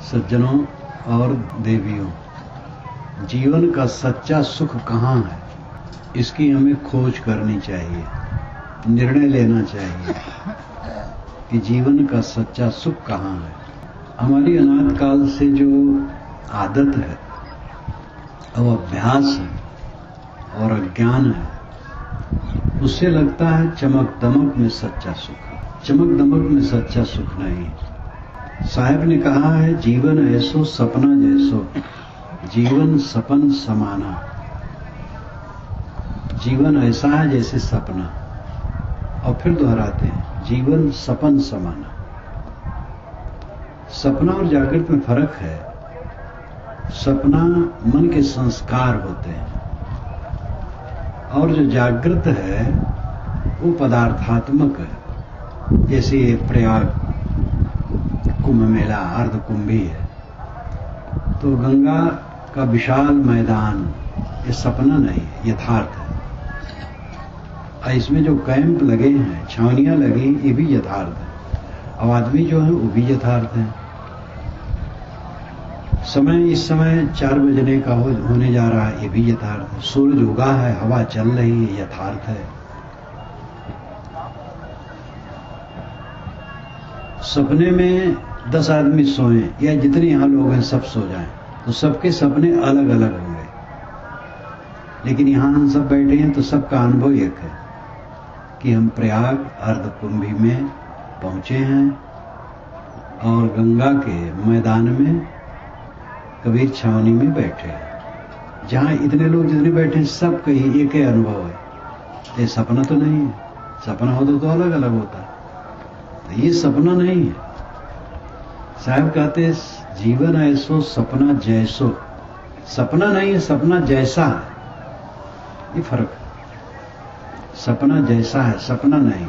सज्जनों और देवियों, जीवन का सच्चा सुख कहाँ है, इसकी हमें खोज करनी चाहिए, निर्णय लेना चाहिए कि जीवन का सच्चा सुख कहाँ है। हमारी अनाद काल से जो आदत है और अभ्यास है और अज्ञान है, उससे लगता है चमक दमक में सच्चा सुख है। चमक दमक में सच्चा सुख नहीं। साहब ने कहा है, जीवन ऐसो सपना जैसो, जीवन सपन समाना। जीवन ऐसा है जैसे सपना, और फिर दोहराते हैं, जीवन सपन समाना। सपना और जागृत में फर्क है। सपना मन के संस्कार होते हैं और जो जागृत है वो पदार्थात्मक है। जैसे प्रयाग कुंभ मेला अर्ध कुंभी है, तो गंगा का विशाल मैदान ये सपना नहीं है, यथार्थ है। और इसमें जो कैंप लगे हैं, छावनियां लगी, ये भी यथार्थ है। और आदमी जो है वो भी यथार्थ है। समय इस समय 4 बजने का होने जा रहा है, ये भी यथार्थ है। सूरज उगा है, हवा चल रही है, यथार्थ है। सपने में 10 आदमी सोएं या जितने यहां लोग हैं सब सो जाएं, तो सबके सपने अलग अलग होंगे, लेकिन यहां हम सब बैठे हैं तो सबका अनुभव एक है कि हम प्रयाग अर्ध कुंभी में पहुंचे हैं और गंगा के मैदान में कबीर छावनी में बैठे हैं। जहां इतने लोग जितने बैठे हैं सब कहीं एक ही अनुभव है। ये सपना तो नहीं है। सपना होता तो अलग अलग होता, तो ये सपना नहीं है। साहब कहते हैं, जीवन ऐसो सपना जैसो। सपना नहीं है, सपना जैसा है। ये फर्क है। सपना जैसा है, सपना नहीं।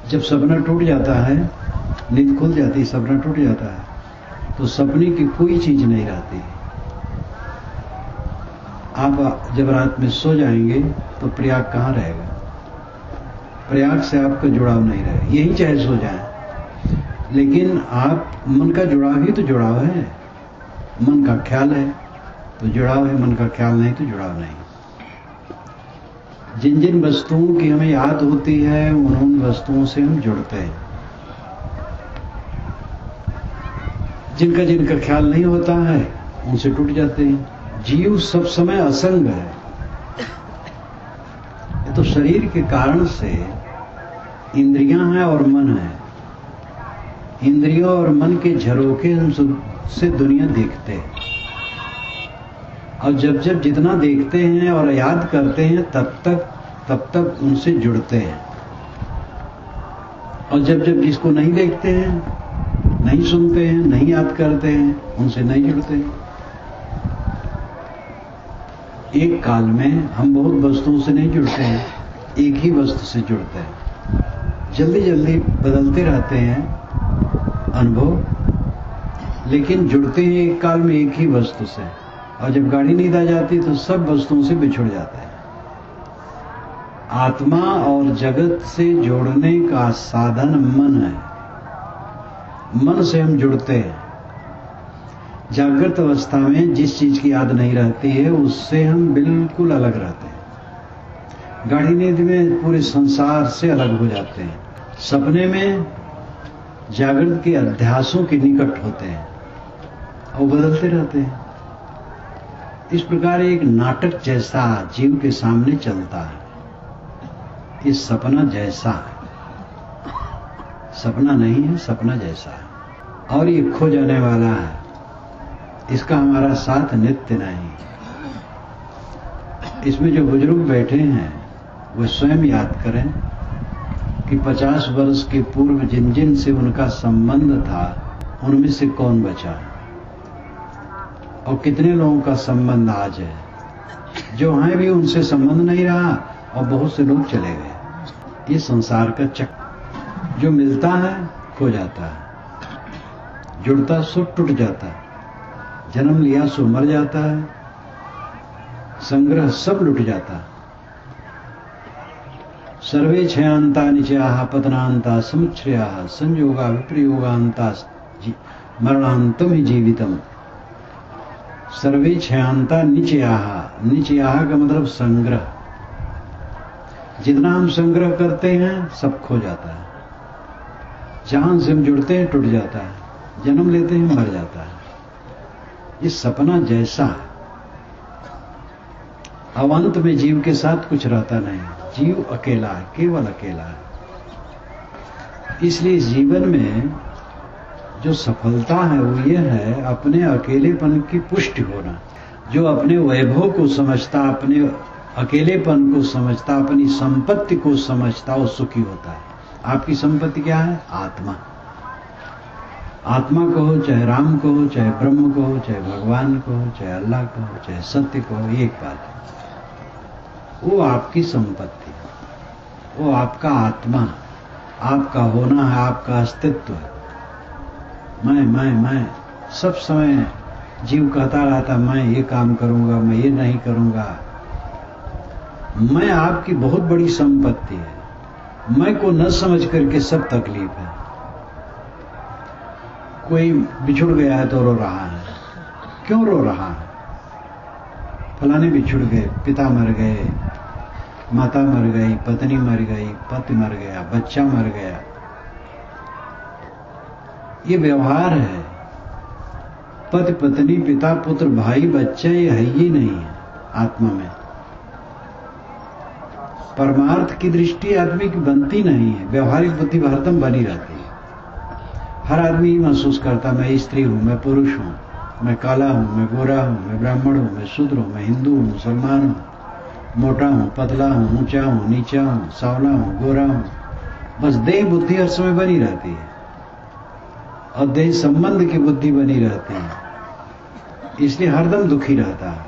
जब सपना टूट जाता है, नींद खुल जाती है, सपना टूट जाता है, तो सपने की कोई चीज नहीं रहती। आप जब रात में सो जाएंगे तो प्रयाग कहाँ रहेगा? प्रयाग से आपका जुड़ाव नहीं रहेगा, यही चाहे सो जाए। लेकिन आप मन का जुड़ाव ही तो जुड़ाव है। मन का ख्याल है तो जुड़ाव है, मन का ख्याल नहीं तो जुड़ाव नहीं। जिन जिन वस्तुओं की हमें याद होती है उन वस्तुओं से हम जुड़ते हैं। जिनका जिनका ख्याल नहीं होता है उनसे टूट जाते हैं। जीव सब समय असंग है। ये तो शरीर के कारण से इंद्रियां हैं और मन है। इंद्रियों और मन के झरोखे से दुनिया देखते हैं, और जब जब जितना देखते हैं और याद करते हैं तब तक उनसे जुड़ते हैं। और जब जब जिसको नहीं देखते हैं, नहीं सुनते हैं, नहीं याद करते हैं, उनसे नहीं जुड़ते हैं। एक काल में हम बहुत वस्तुओं से नहीं जुड़ते हैं, एक ही वस्तु से जुड़ते हैं। जल्दी जल्दी बदलते रहते हैं अनुभव, लेकिन जुड़ते हैं एक काल में एक ही वस्तु से। और जब गाड़ी नींद आ जाती तो सब वस्तुओं से बिछुड़ जाते हैं। आत्मा और जगत से जोड़ने का साधन मन है। मन से हम जुड़ते हैं। जागृत अवस्था में जिस चीज की याद नहीं रहती है उससे हम बिल्कुल अलग रहते हैं। गाढ़ी नींद में पूरे संसार से अलग हो जाते हैं। सपने में जागृत के अध्यासों के निकट होते हैं और बदलते रहते हैं। इस प्रकार एक नाटक जैसा जीव के सामने चलता है। ये सपना जैसा है। सपना नहीं है, सपना जैसा है, और ये खो जाने वाला है। इसका हमारा साथ नित्य नहीं। इसमें जो बुजुर्ग बैठे हैं वो स्वयं याद करें कि 50 वर्ष के पूर्व जिन जिन से उनका संबंध था उनमें से कौन बचा है और कितने लोगों का संबंध आज है। जो हैं भी उनसे संबंध नहीं रहा और बहुत से लोग चले गए। ये संसार का चक्र। जो मिलता है खो जाता है, जुड़ता सो टूट जाता है, जन्म लिया सो मर जाता है, संग्रह सब लुट जाता है। सर्वे क्षयांता निचयाः पतनांता समुच्छ्रयाः संयोगा विप्रयोगांता मरणांतम ही जीवितम। सर्वे क्षयांता निचयाहा। निचयाहा का मतलब संग्रह। जितना हम संग्रह करते हैं सब खो जाता है। जहां से हम जुड़ते हैं टूट जाता है, जन्म लेते हैं मर जाता है। ये सपना जैसा है। अब अंत में जीव के साथ कुछ रहता नहीं, जीव अकेला है, केवल अकेला है। इसलिए जीवन में जो सफलता है वो ये है अपने अकेलेपन की पुष्टि होना। जो अपने वैभव को समझता, अपने अकेलेपन को समझता, अपनी संपत्ति को समझता, वो सुखी होता है। आपकी संपत्ति क्या है? आत्मा। आत्मा कहो, चाहे राम कहो, चाहे ब्रह्म कहो, चाहे भगवान कहो, चाहे अल्लाह कहो, चाहे सत्य कहो, एक बात है, वो आपकी संपत्ति है, वो आपका आत्मा, आपका होना है, आपका अस्तित्व है। मैं सब समय जीव कहता रहता मैं ये काम करूंगा, मैं ये नहीं करूंगा। मैं आपकी बहुत बड़ी संपत्ति है। मैं को न समझ करके सब तकलीफ है। कोई बिछुड़ गया है तो रो रहा है। क्यों रो रहा है? फलाने बिछुड़ गए, पिता मर गए, माता मर गई, पत्नी मर गई, पति मर गया, बच्चा मर गया। ये व्यवहार है। पति पत्नी पिता पुत्र भाई बच्चा ये है ही नहीं है आत्मा में। परमार्थ की दृष्टि आदमी की बनती नहीं है। व्यवहारिक बुद्धि हरदम बनी रहती है। हर आदमी ही महसूस करता मैं स्त्री हूं, मैं पुरुष हूं, मैं काला हूं, मैं गोरा हूं, मैं ब्राह्मण हूं, मैं शूद्र हूं, मैं हिंदू हूं, मुसलमान हूं, मोटा हूं, पतला हूं, ऊंचा हूं, नीचा हूं, सांवला हूं, गोरा हूं। बस देह बुद्धि हर समय बनी रहती है और देह संबंध की बुद्धि बनी रहती है। इसलिए हरदम दुखी रहता है।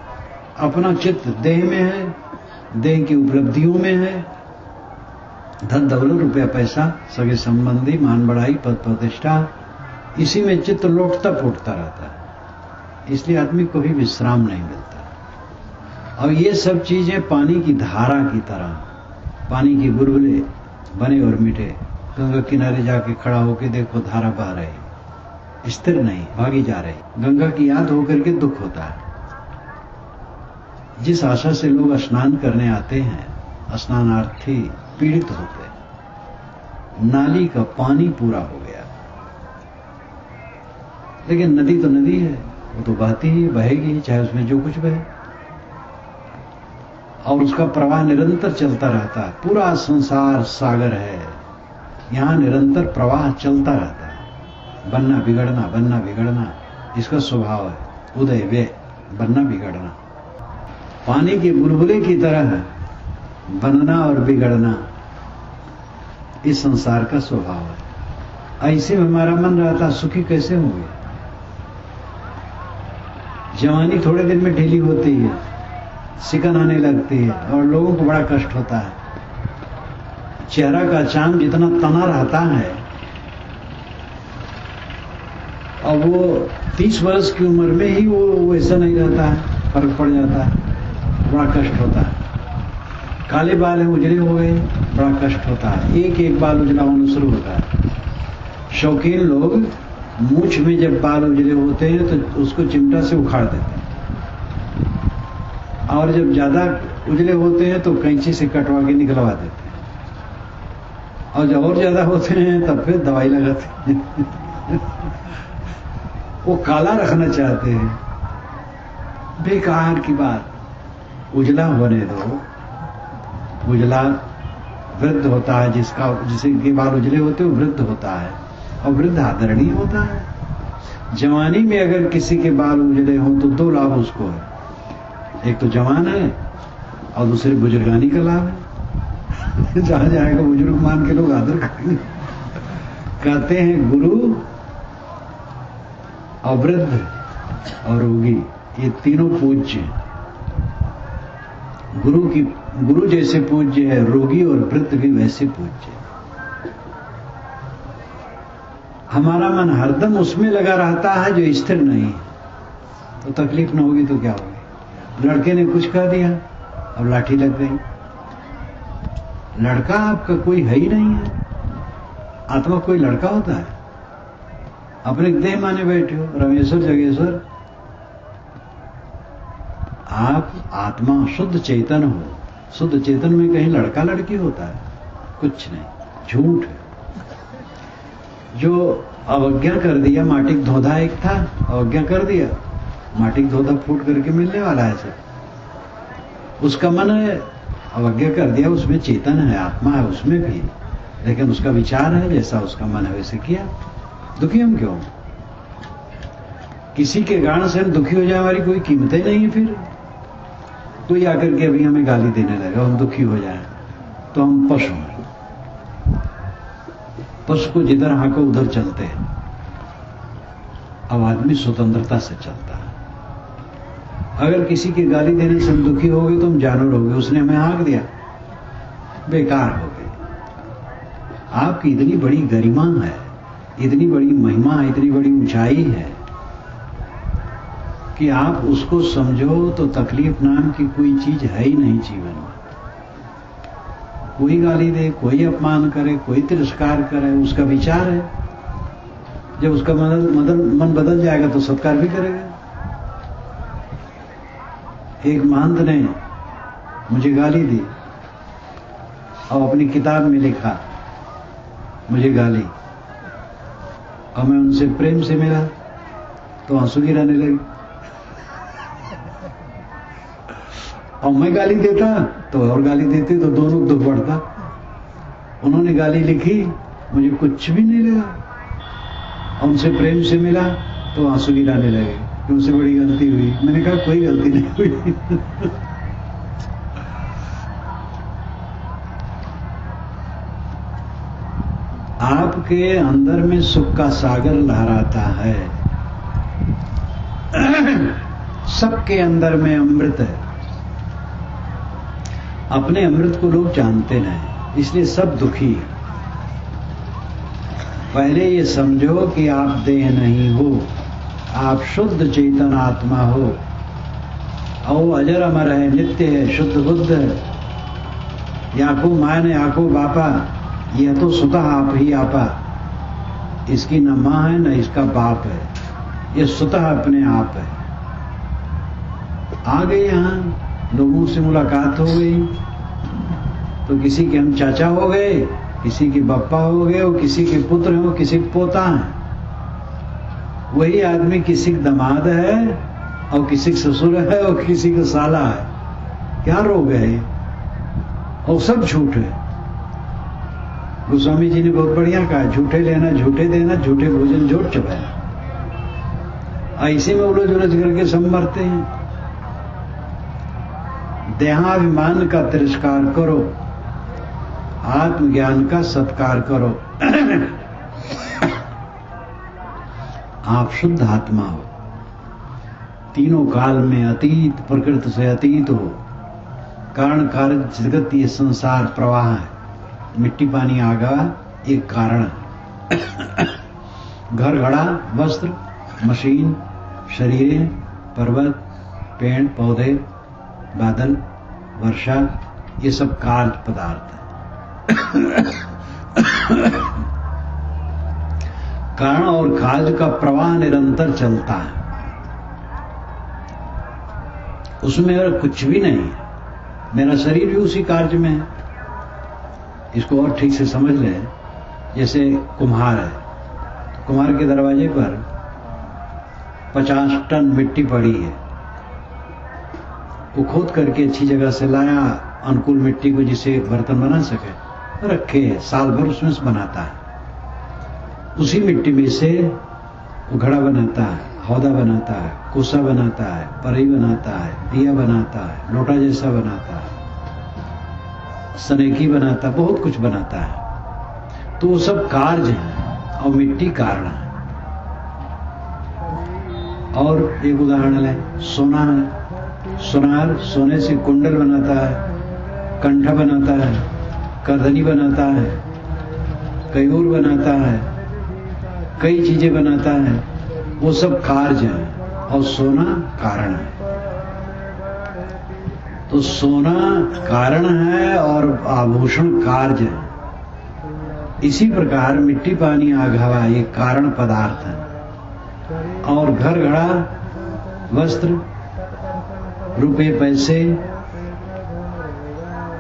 अपना चित्त देह में है, देह की उपलब्धियों में है। धन दौलत रुपया पैसा सगे संबंधी मान बढ़ाई पद प्रतिष्ठा, इसी में चित्त लौटता फूटता रहता है। इसलिए आदमी को भी विश्राम नहीं मिलता। और ये सब चीजें पानी की धारा की तरह, पानी की बुलबुले बने और मिटे। गंगा किनारे जाके खड़ा होके देखो धारा बह रही, स्थिर नहीं, भागी जा रही। गंगा की याद होकर के दुख होता है। जिस आशा से लोग स्नान करने आते हैं, स्नानार्थी पीड़ित होते हैं। नाली का पानी पूरा हो गया, लेकिन नदी तो नदी है, वो तो बहती ही बहेगी, चाहे उसमें जो कुछ बहे, और उसका प्रवाह निरंतर चलता रहता है। पूरा संसार सागर है, यहां निरंतर प्रवाह चलता रहता है। बनना बिगड़ना, बनना बिगड़ना इसका स्वभाव है। उदय व्यय, बनना बिगड़ना। पानी के बुलबुले की तरह बनना और बिगड़ना इस संसार का स्वभाव है। ऐसे में हमारा मन रहता, सुखी कैसे होंगे? जवानी थोड़े दिन में ढीली होती है, सिकन आने लगती है और लोगों को बड़ा कष्ट होता है। चेहरा का चांद जितना तना रहता है और वो 30 वर्ष की उम्र में ही वो वैसा नहीं रहता है, फर्क पड़ जाता है, बड़ा कष्ट होता है। काले बाल उजले हो गए, बड़ा कष्ट होता है। एक एक बाल उजला होना शुरू होता है। शौकीन लोग मूंछ में जब बाल उजले होते हैं तो उसको चिमटा से उखाड़ देते हैं, और जब ज्यादा उजले होते हैं तो कैंची से कटवा के निकलवा देते हैं, और जब और ज्यादा होते हैं तब फिर दवाई लगाते हैं। वो काला रखना चाहते हैं। बेकार की बात। उजला होने दो। उजला वृद्ध होता है, जिसे के बाल उजले होते हैं वो वृद्ध होता है, और वृद्ध आदरणीय होता है। जवानी में अगर किसी के बाल उजले हों तो 2 लाभ उसको है। एक तो जवान है और दूसरे बुजुर्गानी का लाभ है। जहां जाएगा बुजुर्ग मान के लोग आदर करेंगे। कहते हैं गुरु और वृद्ध और रोगी ये तीनों पूज्य हैं। गुरु जैसे पूज्य है, रोगी और वृद्ध भी वैसे पूज्य है। हमारा मन हरदम उसमें लगा रहता है जो स्थिर नहीं है, तो तकलीफ न होगी तो क्या होगी? लड़के ने कुछ कह दिया, अब लाठी लग गई। लड़का आपका कोई है ही नहीं है। आत्मा कोई लड़का होता है? अपने देह माने बैठे हो, रमेश्वर जगेश्वर। आप आत्मा शुद्ध चेतन हो। शुद्ध चेतन में कहीं लड़का लड़की होता है? कुछ नहीं, झूठ है। जो अवज्ञा कर दिया, माटिक धोधा एक था, अवज्ञा कर दिया, माटिक धोधा फूट करके मिलने वाला है सब। उसका मन है, अवज्ञा कर दिया, उसमें चेतन है, आत्मा है उसमें भी, लेकिन उसका विचार है जैसा उसका मन है वैसे किया। दुखी हम क्यों? किसी के कारण से हम दुखी हो जाए, हमारी कोई कीमत ही नहीं है। फिर कोई आकर के अभी हमें गाली देने लगा, हम दुखी हो जाए तो हम पशु हैं। पशु को जिधर हाको उधर चलते हैं। अब आदमी स्वतंत्रता से चलता है। अगर किसी की गाली देने से हम दुखी हो गए तो हम जानवर हो गए, उसने हमें हाँक दिया, बेकार हो गए। आपकी इतनी बड़ी गरिमा है, इतनी बड़ी महिमा है, इतनी बड़ी ऊंचाई है कि आप उसको समझो तो तकलीफ नाम की कोई चीज है ही नहीं जीवन में। कोई गाली दे, कोई अपमान करे, कोई तिरस्कार करे, उसका विचार है। जब उसका मन बदल जाएगा तो सत्कार भी करेगा। एक महंत ने मुझे गाली दी और अपनी किताब में लिखा मुझे गाली, और मैं उनसे प्रेम से मिला तो आंसू गिराने लगी। और मैं गाली देता तो और गाली देते तो दोनों दुख बढ़ता। उन्होंने गाली लिखी, मुझे कुछ भी नहीं लगा, और उनसे प्रेम से मिला तो आंसू गिराने लगे कि उनसे बड़ी गलती हुई। मैंने कहा कोई गलती नहीं हुई। आपके अंदर में सुख का सागर लहराता है। सबके अंदर में अमृत है। अपने अमृत को लोग जानते नहीं, इसलिए सब दुखी। पहले ये समझो कि आप देह नहीं हो, आप शुद्ध चेतन आत्मा हो, और अजर अमर है, नित्य है, शुद्ध बुद्ध है। याको माँ ने याको बापा, यह तो स्वतः आप ही आपा। इसकी न माँ है न इसका बाप है, यह स्वतः अपने आप है। आ गए यहां, लोगों से मुलाकात हो गई तो किसी के हम चाचा हो गए, किसी के बापा हो गए, और किसी के पुत्र हो, किसी के पोता है। वही आदमी किसी का दामाद है और किसी का ससुर है और किसी का साला है। क्या रोग है? और सब झूठ है। गोस्वामी जी ने बहुत बढ़िया कहा, झूठे लेना झूठे देना, झूठे भोजन झूठ चबाना। ऐसे में उलझ उलझ करके सब मरते हैं। देहाभिमान का तिरस्कार करो, आत्मज्ञान का सत्कार करो। आप शुद्ध आत्मा हो, तीनों काल में अतीत, प्रकृति से अतीत हो। कारण कार्य जगत ये संसार प्रवाह है। मिट्टी पानी आगा एक कारण है। घर घड़ा, वस्त्र, मशीन, शरीर, पर्वत, पेड़ पौधे, बादल, वर्षा, ये सब कार्य पदार्थ है। कारण और कार्य का प्रवाह निरंतर चलता है, उसमें मेरा कुछ भी नहीं। मेरा शरीर भी उसी कार्य में है। इसको और ठीक से समझ ले। जैसे कुम्हार है, तो कुम्हार के दरवाजे पर 50 टन मिट्टी पड़ी है। वो खोद करके अच्छी जगह से लाया अनुकूल मिट्टी को, जिसे बर्तन बना सके, रखे, साल भर उसमें से बनाता है। उसी मिट्टी में से वो घड़ा बनाता है, हौदा बनाता है, कोसा बनाता है, परई बनाता है, दिया बनाता है, लोटा जैसा बनाता है, सनेकी बनाता है, बहुत कुछ बनाता है। तो वो सब कार्य है और मिट्टी कारण है। और एक उदाहरण है, सोना है। सोनार सोने से कुंडल बनाता है, कंठा बनाता है, करधनी बनाता है, कयूर बनाता है, कई चीजें बनाता है। वो सब कार्य है और सोना कारण है। तो सोना कारण है और आभूषण कार्य है। इसी प्रकार मिट्टी पानी आग हवा ये कारण पदार्थ है, और घर घड़ा वस्त्र रुपए पैसे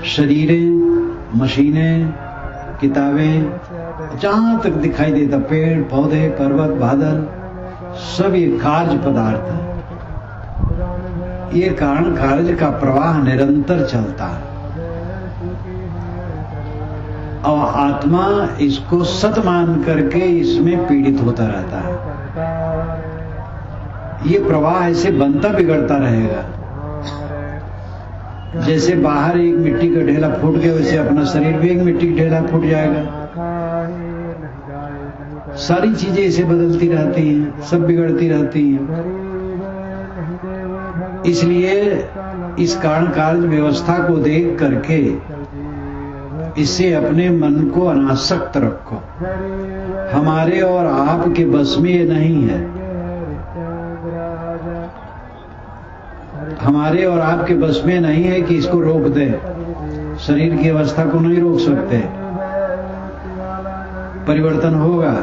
शरीरें मशीनें किताबें जहां तक दिखाई देता पेड़ पौधे पर्वत बादल सब ये कार्य पदार्थ है। ये कारण कार्य का प्रवाह निरंतर चलता है और आत्मा इसको सत मान करके इसमें पीड़ित होता रहता है। ये प्रवाह ऐसे बनता बिगड़ता रहेगा। जैसे बाहर एक मिट्टी का ढेला फूट गया वैसे अपना शरीर भी एक मिट्टी का ढेला फूट जाएगा। सारी चीजें ऐसे बदलती रहती हैं, सब बिगड़ती रहती हैं। इसलिए इस कारण कार्य व्यवस्था को देख करके इससे अपने मन को अनासक्त रखो। हमारे और आपके बस में ये नहीं है। हमारे और आपके बस में नहीं है कि इसको रोक दें। शरीर की अवस्था को नहीं रोक सकते। परिवर्तन होगा,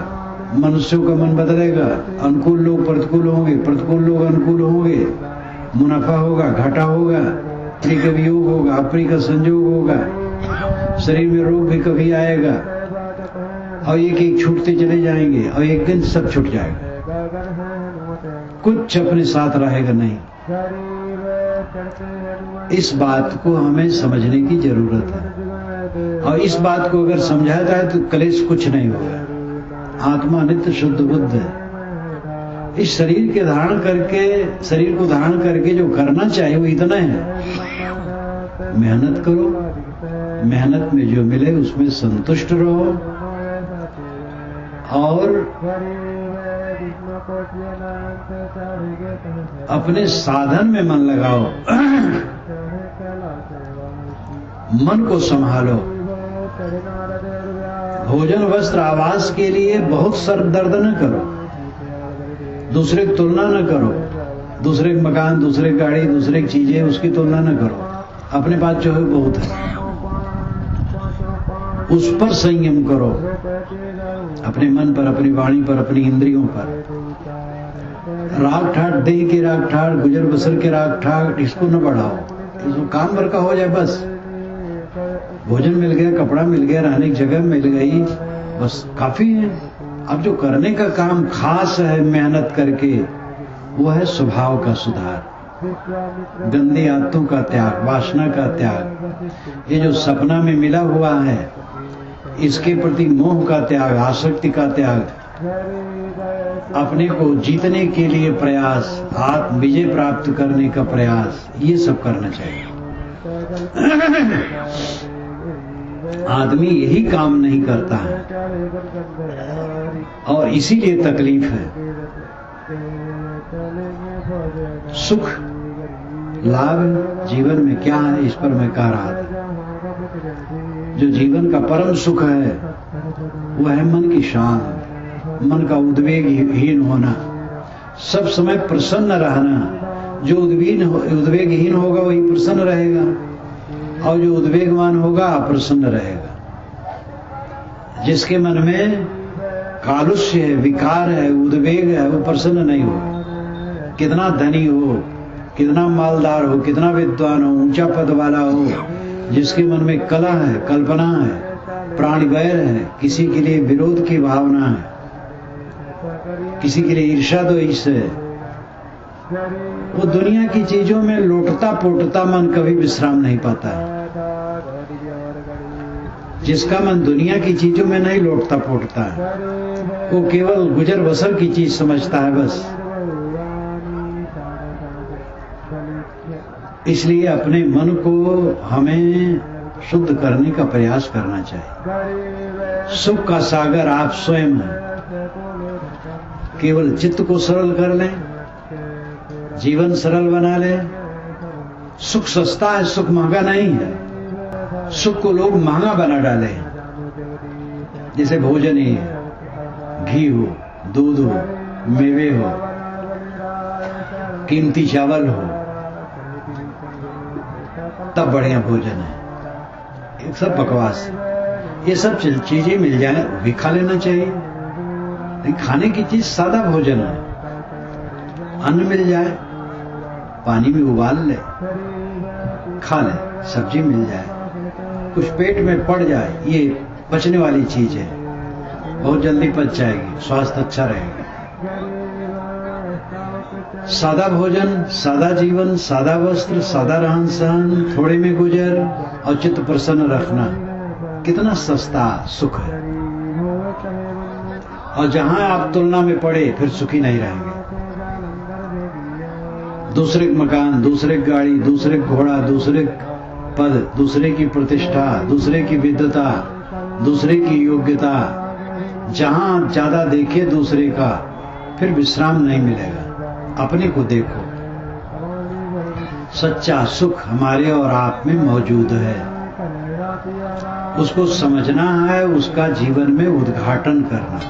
मनुष्यों का मन बदलेगा, अनुकूल लोग प्रतिकूल होंगे, प्रतिकूल लोग अनुकूल होंगे, मुनाफा होगा घाटा होगा, प्रिय का वियोग होगा, अप्रिय का संयोग होगा, शरीर में रोग भी कभी आएगा और एक एक छूटते चले जाएंगे और एक दिन सब छूट जाएगा। कुछ अपने साथ रहेगा नहीं। इस बात को हमें समझने की जरूरत है और इस बात को अगर समझा जाए तो कलेश कुछ नहीं होगा। आत्मा नित्य शुद्ध बुद्ध है। इस शरीर के धारण करके शरीर को धारण करके जो करना चाहिए वो इतना है। मेहनत करो, मेहनत में जो मिले उसमें संतुष्ट रहो और अपने साधन में मन लगाओ। मन को संभालो। भोजन वस्त्र आवास के लिए बहुत सर दर्द न करो। दूसरे की तुलना न करो। दूसरे के मकान, दूसरे की गाड़ी, दूसरे की चीजें उसकी तुलना न करो। अपने पास जो है बहुत है उस पर संयम करो। अपने मन पर, अपनी वाणी पर, अपनी इंद्रियों पर। राग ठाट देह के राग ठाट, गुजर बसर के राग ठाट इसको न बढ़ाओ। इसको काम भर का हो जाए बस। भोजन मिल गया, कपड़ा मिल गया, रहने की जगह मिल गई, बस काफी है। अब जो करने का काम खास है मेहनत करके वो है स्वभाव का सुधार, गंदी आदतों का त्याग, वासना का त्याग। ये जो सपना में मिला हुआ है इसके प्रति मोह का त्याग, आसक्ति का त्याग, अपने को जीतने के लिए प्रयास, आत्म विजय प्राप्त करने का प्रयास, ये सब करना चाहिए। आदमी यही काम नहीं करता है और इसीलिए तकलीफ है। सुख लाभ जीवन में क्या है इस पर मैं कह रहा था। जो जीवन का परम सुख है वो है मन की शांति, मन का उद्वेगहीन होना, सब समय प्रसन्न रहना। जो उद्वेगहीन होगा वही प्रसन्न रहेगा और जो उद्वेगवान होगा अप्रसन्न रहेगा। जिसके मन में कालुष्य है, विकार है, उद्वेग है, वो प्रसन्न नहीं होगा। कितना धनी हो, कितना मालदार हो, कितना विद्वान हो, ऊंचा पद वाला हो, जिसके मन में कला है, कल्पना है, प्राणवैर है, किसी के लिए विरोध की भावना है, किसी के लिए ईर्ष्या द्वेष है, वो दुनिया की चीजों में लोटता पोटता मन कभी विश्राम नहीं पाता है। जिसका मन दुनिया की चीजों में नहीं लोटता पोटता है वो केवल गुजर बसर की चीज समझता है बस। इसलिए अपने मन को हमें शुद्ध करने का प्रयास करना चाहिए। सुख का सागर आप स्वयं हैं। केवल चित्त को सरल कर लें, जीवन सरल बना लें। सुख सस्ता है, सुख महंगा नहीं है। सुख को लोग महंगा बना डाले, जैसे भोजन ही है, घी हो, दूध हो, मेवे हो, कीमती चावल हो, तब बढ़िया भोजन है। एक सब बकवास। ये सब चीजें मिल जाए वो भी खा लेना चाहिए। लेकिन खाने की चीज सादा भोजन है। अन्न मिल जाए, पानी में उबाल ले, खा ले, सब्जी मिल जाए, कुछ पेट में पड़ जाए, ये पचने वाली चीज है, बहुत जल्दी पच जाएगी, स्वास्थ्य अच्छा रहेगा। सादा भोजन, सादा जीवन, सादा वस्त्र, सादा रहन सहन, थोड़े में गुजर और चित्त प्रसन्न रखना, कितना सस्ता सुख है। और जहां आप तुलना में पड़े फिर सुखी नहीं रहेंगे। दूसरे मकान, दूसरे गाड़ी, दूसरे घोड़ा, दूसरे पद, दूसरे की प्रतिष्ठा, दूसरे की विद्वता, दूसरे की योग्यता, जहां ज्यादा देखे दूसरे का फिर विश्राम नहीं मिलेगा। अपने को देखो, सच्चा सुख हमारे और आप में मौजूद है, उसको समझना है, उसका जीवन में उद्घाटन करना।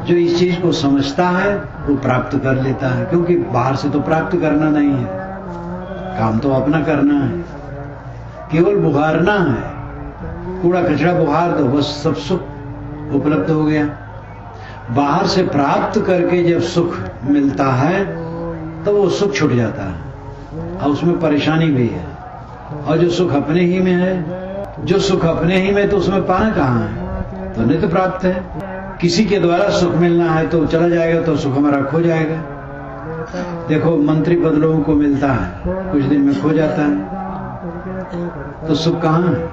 जो इस चीज को समझता है वो प्राप्त कर लेता है, क्योंकि बाहर से तो प्राप्त करना नहीं है, काम तो अपना करना है, केवल बुहारना है, कूड़ा कचरा बुहार दो, बस सब सुख उपलब्ध हो गया। बाहर से प्राप्त करके जब सुख मिलता है तो वो सुख छूट जाता है और उसमें परेशानी भी है। और जो सुख अपने ही में है, जो सुख अपने ही में, तो उसमें पाना कहाँ है? तो नित्य प्राप्त है। किसी के द्वारा सुख मिलना है तो चला जाएगा, तो सुख हमारा खो जाएगा। देखो मंत्री पद लोगों को मिलता है, कुछ दिन में खो जाता है, तो सुख कहाँ है?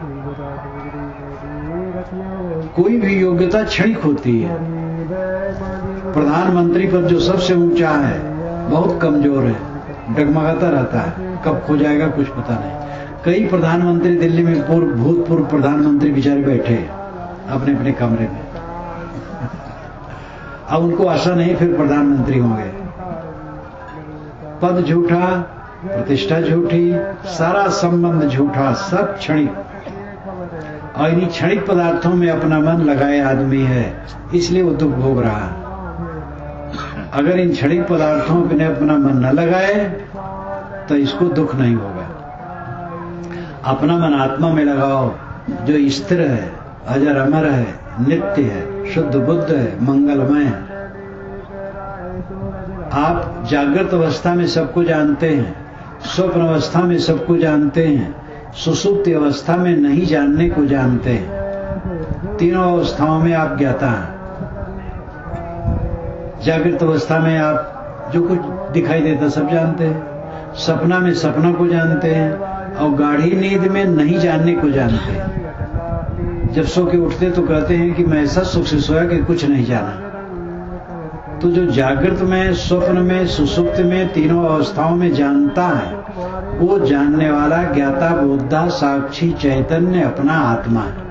कोई भी योग्यता क्षणिक होती है। प्रधानमंत्री पद जो सबसे ऊंचा है बहुत कमजोर है, डगमगाता रहता है, कब खो जाएगा कुछ पता नहीं। कई प्रधानमंत्री दिल्ली में भूतपूर्व प्रधानमंत्री बेचारे बैठे अपने अपने कमरे में, अब उनको आशा नहीं फिर प्रधानमंत्री होंगे। पद झूठा, प्रतिष्ठा झूठी, सारा संबंध झूठा, सब क्षणिक। और इन्हीं क्षणिक पदार्थों में अपना मन लगाए आदमी है, इसलिए वो दुख भोग रहा है। अगर इन क्षणिक पदार्थों में अपना मन न लगाए तो इसको दुख नहीं होगा। अपना मन आत्मा में लगाओ, जो स्थिर है, अजर अमर है, नित्य है, शुद्ध बुद्ध है, मंगलमय है। आप जागृत अवस्था में सबको जानते हैं, स्वप्न अवस्था में सबको जानते हैं, सुसुप्ति अवस्था में नहीं जानने को जानते हैं। तीनों अवस्थाओं में आप ज्ञाता हैं। जागृत अवस्था में आप जो कुछ दिखाई देता सब जानते हैं, सपना में सपना को जानते हैं, और गाढ़ी नींद में नहीं जानने को जानते हैं। जब सो के उठते तो कहते हैं कि मैं ऐसा सुख से सोया कि कुछ नहीं जाना। तो जो जागृत में, स्वप्न में, सुसुप्त में, तीनों अवस्थाओं में जानता है, वो जानने वाला ज्ञाता बोधा साक्षी चैतन्य अपना आत्मा है।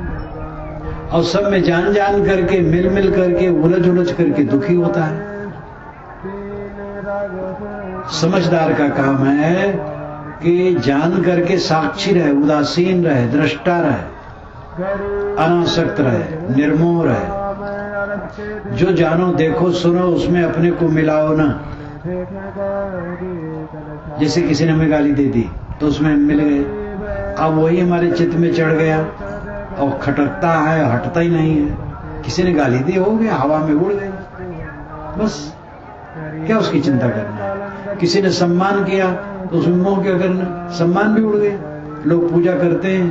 और सब में जान जान करके, मिल मिल करके, उलझ उलझ करके दुखी होता है। समझदार का काम है कि जान करके साक्षी रहे, उदासीन रहे, दृष्टा रहे, अनासक्त रहे, निर्मोह रहे। जो जानो, देखो, सुनो, उसमें अपने को मिलाओ ना। जैसे किसी ने हमें गाली दे दी तो उसमें मिल गए, अब वही हमारे चित्त में चढ़ गया और खटकता है, हटता ही नहीं है। किसी ने गाली दी, हो गया, हवा में उड़ गई, बस क्या उसकी चिंता करना है। किसी ने सम्मान किया तो उसमें मोह क्या करना, सम्मान भी उड़ गए। लोग पूजा करते हैं,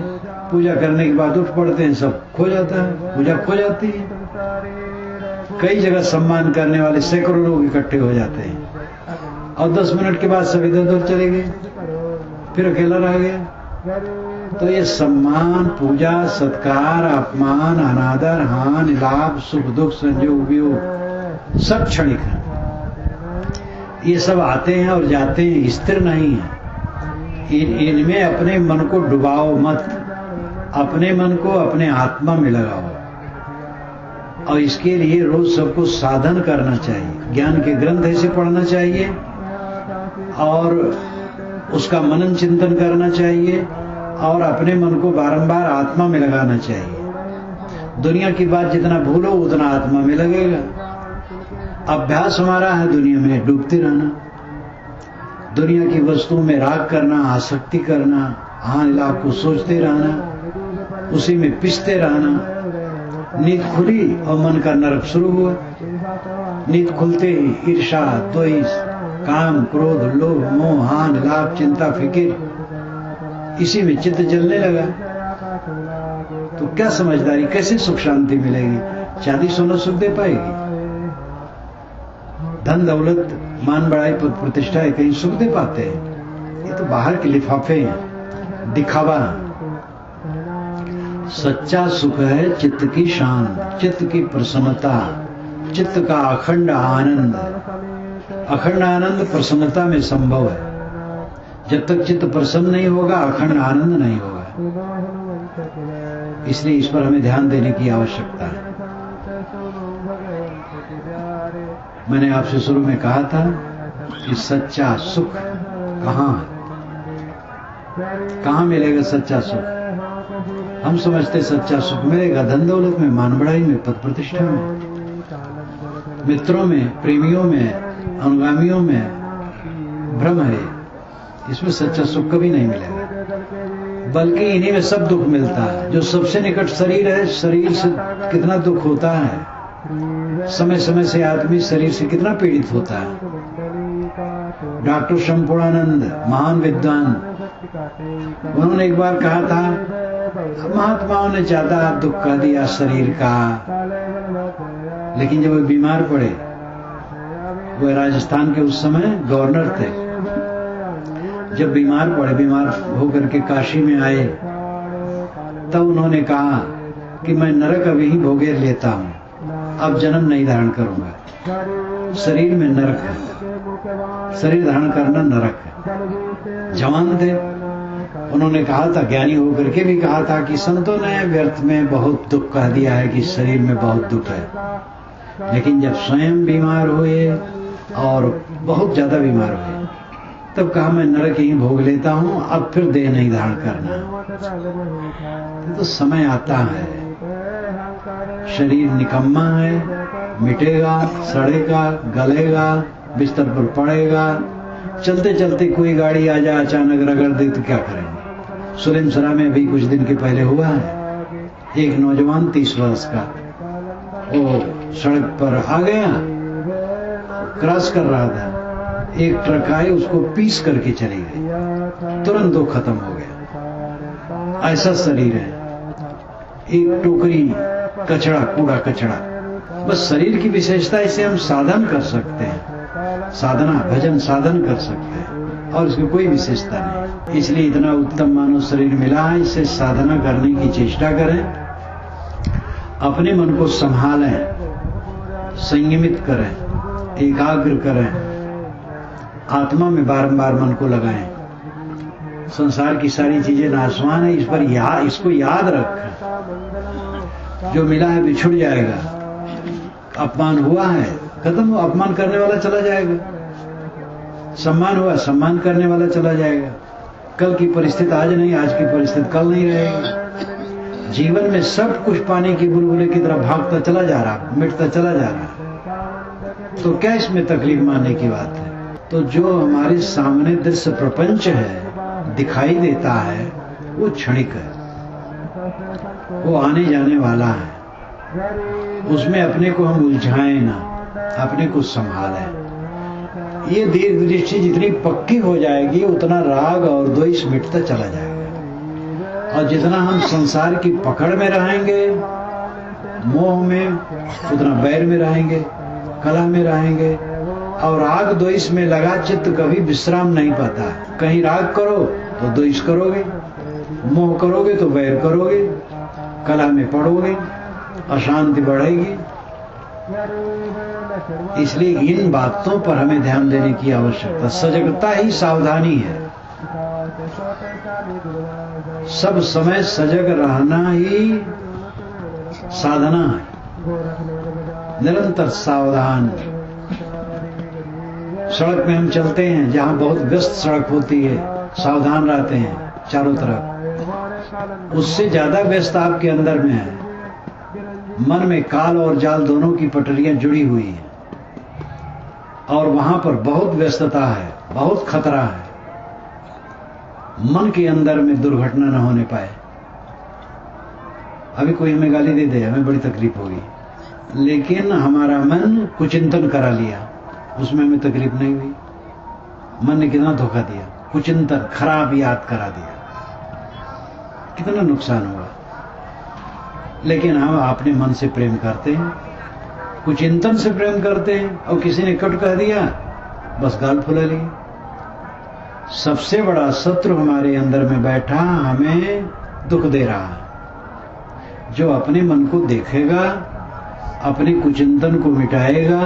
पूजा करने के बाद उठ पड़ते हैं, सब खो जाता है, पूजा खो जाती है। कई जगह सम्मान करने वाले सैकड़ों लोग इकट्ठे हो जाते हैं और 10 मिनट के बाद सब इधर उधर चले गए, फिर अकेला रह गया। तो ये सम्मान, पूजा, सत्कार, अपमान, अनादर, हानि, लाभ, सुख दुख, संयोग वियोग सब क्षणिक है। ये सब आते हैं और जाते हैं, स्थिर नहीं है। इनमें अपने मन को डुबाओ मत, अपने मन को अपने आत्मा में लगाओ। और इसके लिए रोज सबको साधन करना चाहिए, ज्ञान के ग्रंथ ऐसे पढ़ना चाहिए और उसका मनन चिंतन करना चाहिए और अपने मन को बारंबार आत्मा में लगाना चाहिए। दुनिया की बात जितना भूलो उतना आत्मा में लगेगा। अभ्यास हमारा है दुनिया में डूबते रहना, दुनिया की वस्तुओं में राग करना, आसक्ति करना, हानि लाभ को सोचते रहना, उसी में पिसते रहना। नींद खुली और मन का नरक शुरू हुआ। नींद खुलते ही ईर्षा, द्वेष, काम, क्रोध, लोभ, मोह, हान, लाभ, चिंता, फिक्र, इसी में चित्त जलने लगा। तो क्या समझदारी, कैसे सुख शांति मिलेगी? चांदी सोना सुख दे पाएगी? धन दौलत, मान बढ़ाई, पद प्रतिष्ठा है, कहीं सुख दे पाते हैं? ये तो बाहर के लिफाफे हैं, दिखावा। सच्चा सुख है चित्त की शान, चित्त की प्रसन्नता, चित्त का अखंड आनंद। अखंड आनंद प्रसन्नता में संभव है। जब तक चित्त प्रसन्न नहीं होगा, अखंड आनंद नहीं होगा। इसलिए इस पर हमें ध्यान देने की आवश्यकता है। मैंने आपसे शुरू में कहा था कि सच्चा सुख कहाँ है, कहाँ मिलेगा सच्चा सुख? हम समझते सच्चा सुख मिलेगा धन दौलत में, मान बढ़ाई में, पद प्रतिष्ठा में, मित्रों में, प्रेमियों में, अनुगामियों में। भ्रम है, इसमें सच्चा सुख कभी नहीं मिलेगा। बल्कि इन्हीं में सब दुख मिलता है। जो सबसे निकट शरीर है, शरीर से कितना दुख होता है, समय समय से आदमी शरीर से कितना पीड़ित होता है। डॉक्टर शंपूर्णानंद, महान विद्वान, उन्होंने एक बार कहा था, महात्माओं ने ज्यादा दुख का दिया शरीर का, लेकिन जब वो बीमार पड़े, वो राजस्थान के उस समय गवर्नर थे, जब बीमार पड़े, बीमार होकर के काशी में आए, तब उन्होंने कहा कि मैं नरक अभी ही भोगे लेता हूं, अब जन्म नहीं धारण करूंगा। शरीर में नरक है, शरीर धारण करना नरक है। जवान थे, उन्होंने कहा था, ज्ञानी होकर के भी कहा था कि संतों ने व्यर्थ में बहुत दुख कह दिया है कि शरीर में बहुत दुख है। लेकिन जब स्वयं बीमार हुए और बहुत ज्यादा बीमार हुए, तब कहा मैं नरक ही भोग लेता हूं, अब फिर देह नहीं धारण करना। तो समय आता है, शरीर निकम्मा है, मिटेगा, सड़ेगा, गलेगा, बिस्तर पर पड़ेगा। चलते चलते कोई गाड़ी आ जाए, अचानक रगड़ दे तो क्या करेंगे? सुलेमसरा में अभी कुछ दिन के पहले हुआ है, एक नौजवान 30 वर्ष का, वो सड़क पर आ गया, क्रॉस कर रहा था, एक ट्रक आई, उसको पीस करके चली गई, तुरंत वो खत्म हो गया। ऐसा शरीर है, एक टोकरी कचड़ा, कूड़ा कचड़ा। बस शरीर की विशेषता, इसे हम साधन कर सकते हैं, साधना, भजन साधन कर सकते हैं, और इसकी कोई विशेषता नहीं। इसलिए इतना उत्तम मानव शरीर मिला है, इसे साधना करने की चेष्टा करें, अपने मन को संभालें, संयमित करें, एकाग्र करें, आत्मा में बारंबार मन को लगाएं। संसार की सारी चीजें नाशवान है, इस पर इसको याद रखें। जो मिला है बिछुड़ जाएगा। अपमान हुआ है, खत्म हो, अपमान करने वाला चला जाएगा। सम्मान हुआ, सम्मान करने वाला चला जाएगा। कल की परिस्थिति आज नहीं, आज की परिस्थिति कल नहीं रहेगी। जीवन में सब कुछ पानी की बुलबुले की तरह भागता चला जा रहा, मिटता चला जा रहा, तो क्या इसमें तकलीफ मानने की बात है? तो जो हमारे सामने दृश्य प्रपंच है, दिखाई देता है, वो क्षणिक है, वो आने जाने वाला है। उसमें अपने को हम उलझाएं ना, अपने को संभालें। ये दीर्घ दृष्टि जितनी पक्की हो जाएगी, उतना राग और द्वेष मिटता चला जाएगा। और जितना हम संसार की पकड़ में रहेंगे, मोह में, उतना बैर में रहेंगे, कलह में रहेंगे। और राग द्वेष में लगा चित्त कभी विश्राम नहीं पाता। कहीं राग करो तो द्वेष करोगे, मोह करोगे तो बैर करोगे, कलह में पड़ोगे, अशांति बढ़ेगी। इसलिए इन बातों पर हमें ध्यान देने की आवश्यकता। सजगता ही सावधानी है। सब समय सजग रहना ही साधना है, निरंतर सावधान। सड़क में हम चलते हैं, जहां बहुत व्यस्त सड़क होती है, सावधान रहते हैं चारों तरफ। उससे ज्यादा व्यस्त आपके अंदर में है। मन में काल और जाल दोनों की पटरियां जुड़ी हुई हैं, और वहां पर बहुत व्यस्तता है, बहुत खतरा है। मन के अंदर में दुर्घटना न होने पाए। अभी कोई हमें गाली दे दे, हमें बड़ी तकलीफ होगी, लेकिन हमारा मन कुचिंतन करा लिया, उसमें हमें तकलीफ नहीं हुई। मन ने कितना धोखा दिया, कुचिंतन, खराब याद करा दिया, कितना नुकसान हुआ। लेकिन हम अपने मन से प्रेम करते हैं, कुचिंतन से प्रेम करते हैं, और किसी ने कट कह दिया, बस गाल फुला ली। सबसे बड़ा शत्रु हमारे अंदर में बैठा हमें दुख दे रहा है। जो अपने मन को देखेगा, अपने कुचिंतन को मिटाएगा,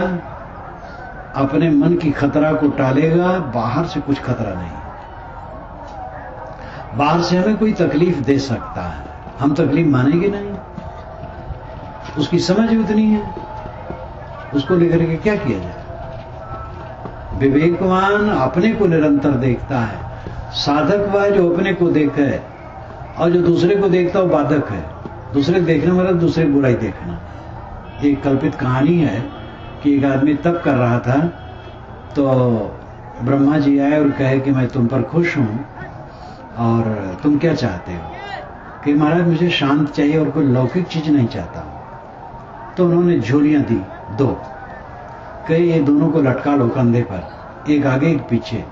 अपने मन की खतरा को टालेगा, बाहर से कुछ खतरा नहीं। बाहर से हमें कोई तकलीफ दे सकता है, हम तकलीफ मानेंगे नहीं, उसकी समझ उतनी है, उसको लेकर के क्या किया जाए। विवेकवान अपने को निरंतर देखता है, साधक वह जो अपने को देखे, और जो दूसरे को देखता है वो बाधक है। दूसरे देखने वाला दूसरे की बुराई देखना। एक कल्पित कहानी है कि एक आदमी तप कर रहा था, तो ब्रह्मा जी आए और कहे कि मैं तुम पर खुश हूं और तुम क्या चाहते हो, कि महाराज मुझे शांत चाहिए और कोई लौकिक चीज नहीं चाहता। तो उन्होंने झोलियां दी, 2, कई ये दोनों को लटका लो कंधे पर, एक आगे एक पीछे।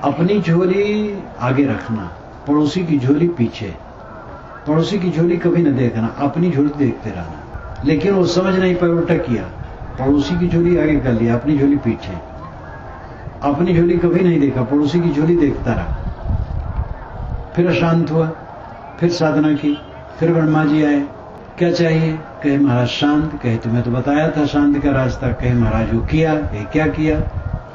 अपनी झोली आगे रखना, पड़ोसी की झोली पीछे। पड़ोसी की झोली कभी न देखना, अपनी झोली देखते रहना। लेकिन वो समझ नहीं पाए, उल्टा किया, पड़ोसी की झोली आगे कर लिया, अपनी झोली पीछे। अपनी झोली कभी नहीं देखा, पड़ोसी की झोली देखता रहा। फिर अशांत हुआ, फिर साधना की, फिर ब्रह्मा जी आए, क्या चाहिए, कहे महाराज शांत, कहे तुम्हें तो बताया था शांति का रास्ता, कहे महाराज वो किया, कहे क्या किया,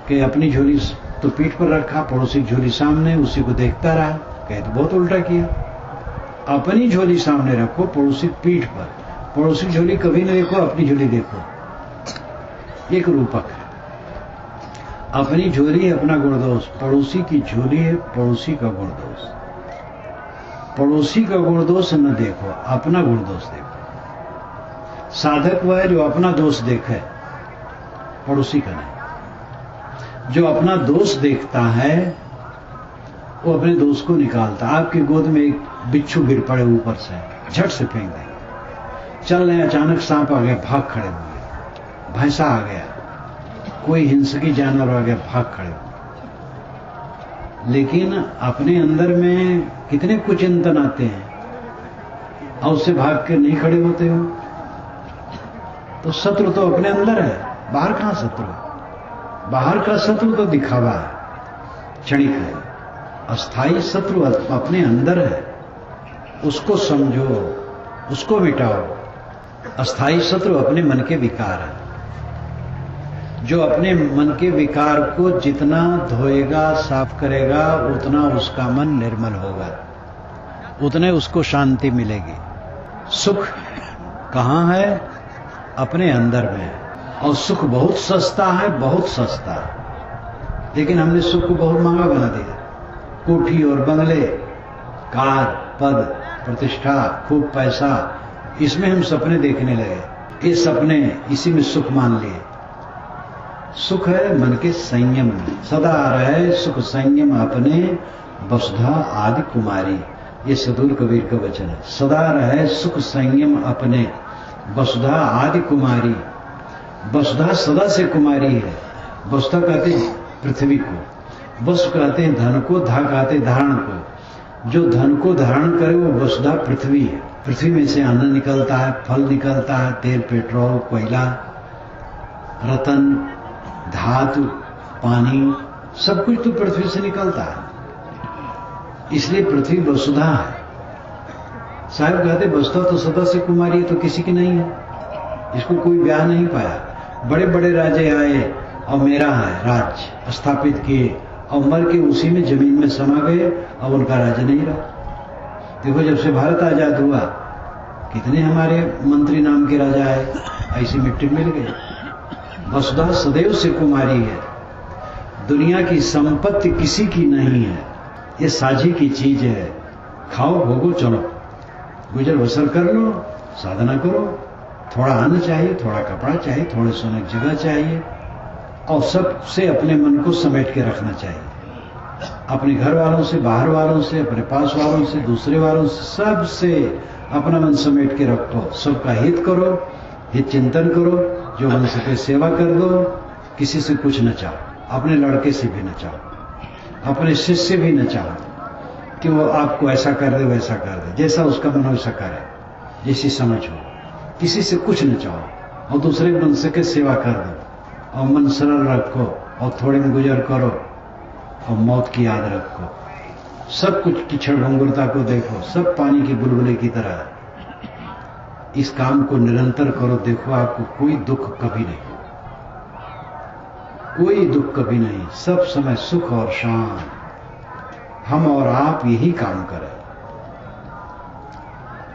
कहे अपनी झोली तो पीठ पर रखा, पड़ोसी की झोली सामने, उसी को देखता रहा, कहे तो बहुत उल्टा किया। अपनी झोली सामने रखो, पड़ोसी पीठ पर, पड़ोसी की झोली कभी नहीं देखो, अपनी झोली देखो। एक रूपक है, अपनी झोली है अपना गुणदोष, पड़ोसी की झोली है पड़ोसी का गुणदोष। पड़ोसी का गुणदोष न देखो, अपना गुणदोष देखो। साधक वह है जो अपना दोष देखे, पड़ोसी का नहीं। जो अपना दोष देखता है वो अपने दोष को निकालता। आपकी गोद में एक बिच्छू गिर पड़े ऊपर से, झट से फेंक देंगे। चल रहे, अचानक सांप आ गया, भाग खड़े हुए। भैंसा आ गया, कोई हिंसकी जानवर आ गया, भाग खड़े हुए। लेकिन अपने अंदर में कितने कुचिंतन आते हैं और उससे भाग के नहीं खड़े होते हो। तो शत्रु तो अपने अंदर है, बाहर कहां शत्रु है। बाहर का शत्रु तो दिखावा है, क्षणिक है। अस्थाई शत्रु अपने अंदर है, उसको समझो, उसको मिटाओ। अस्थाई शत्रु अपने मन के विकार है। जो अपने मन के विकार को जितना धोएगा, साफ करेगा, उतना उसका मन निर्मल होगा, उतने उसको शांति मिलेगी। सुख कहां है? अपने अंदर में। और सुख बहुत सस्ता है, बहुत सस्ता। लेकिन हमने सुख को बहुत महंगा बना दिया। कोठी और बंगले, कार, पद, प्रतिष्ठा, खूब पैसा, इसमें हम सपने देखने लगे। ये सपने, इसी में सुख मान लिए। सुख है मन के संयम में। सदा रहे सुख संयम अपने, वसुधा आदि कुमारी। ये सदूर कबीर का वचन है। सदा रहे सुख संयम अपने, वसुधा आदि कुमारी। वसुधा सदा से कुमारी है। वसुधा कहते हैं पृथ्वी को, वसु कहते हैं धन को, धा कहते हैं धारण को। जो धन को धारण करे वो वसुधा पृथ्वी है। पृथ्वी में से अन्न निकलता है, फल निकलता है, तेल, पेट्रोल, कोयला, रतन, धातु, पानी, सब कुछ तो पृथ्वी से निकलता है। इसलिए पृथ्वी वसुधा है। साहब कहते वसुधा तो सदा से कुमारी है, तो किसी की नहीं है। इसको कोई ब्याह नहीं पाया। बड़े बड़े राजे आए और मेरा है राज्य स्थापित किए और मर के उसी में जमीन में समा गए और उनका राज्य नहीं रहा। देखो जब से भारत आजाद हुआ, कितने हमारे मंत्री नाम के राजा आए, ऐसी मिट्टी मिल गई। वसुधा सदैव से कुमारी है। दुनिया की संपत्ति किसी की नहीं है, ये साझी की चीज है। खाओ, भोगो, चलो, गुजर बसर कर लो, साधना करो। थोड़ा अन्न चाहिए, थोड़ा कपड़ा चाहिए, थोड़े सोने की जगह चाहिए, और सबसे अपने मन को समेट के रखना चाहिए। अपने घर वालों से, बाहर वालों से, अपने पास वालों से, दूसरे वालों से, सबसे अपना मन समेट के रखो। सबका हित करो, हित चिंतन करो, जो मन सके सेवा कर दो। किसी से कुछ न चाहो, अपने लड़के से भी न चाहो, अपने शिष्य से भी न चाहो कि वो आपको ऐसा कर दे वैसा कर दे, जैसा उसका मन वैसा करे, जैसी समझ हो। किसी से कुछ न चाहो और दूसरे मन सके सेवा कर दो और मन सरल रखो और थोड़े में गुजर करो और मौत की याद रखो। सब कुछ की क्षणभंगुरता को देखो, सब पानी की बुलबुले की तरह। इस काम को निरंतर करो, देखो आपको कोई दुख कभी नहीं, कोई दुख कभी नहीं, सब समय सुख और शांत। हम और आप यही काम करें,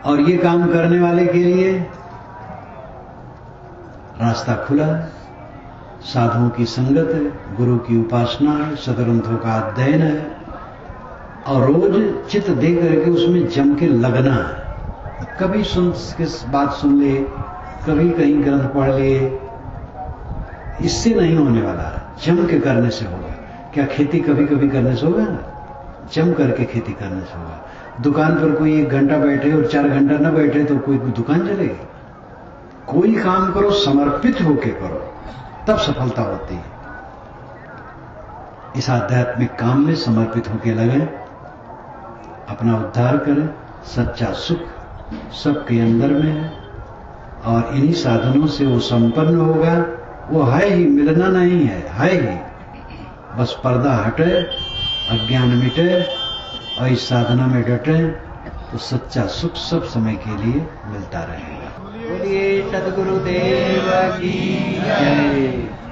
और ये काम करने वाले के लिए रास्ता खुला है। साधुओं की संगत है, गुरु की उपासना है, सदग्रंथों का अध्ययन है, और रोज चित्त दे करके उसमें जम के लगना है। कभी किस बात सुन ले, कभी कहीं ग्रंथ पढ़ लिए, इससे नहीं होने वाला है। जम के करने से होगा। क्या खेती कभी कभी करने से होगा? जम करके खेती करने से होगा। दुकान पर कोई 1 घंटा बैठे और 4 घंटा न बैठे तो कोई दुकान चलेगी? कोई काम करो समर्पित होके करो, तब सफलता होती है। इस आध्यात्मिक काम में समर्पित होके लगे, अपना उद्धार करें। सच्चा सुख सबके अंदर में है, और इन्हीं साधनों से वो संपन्न होगा। वो है ही, मिलना नहीं है, है ही। बस पर्दा हटे, अज्ञान मिटे और इस साधना में डटे तो सच्चा सुख सब समय के लिए मिलता रहेगा। बोलिए सद्गुरुदेव की जय।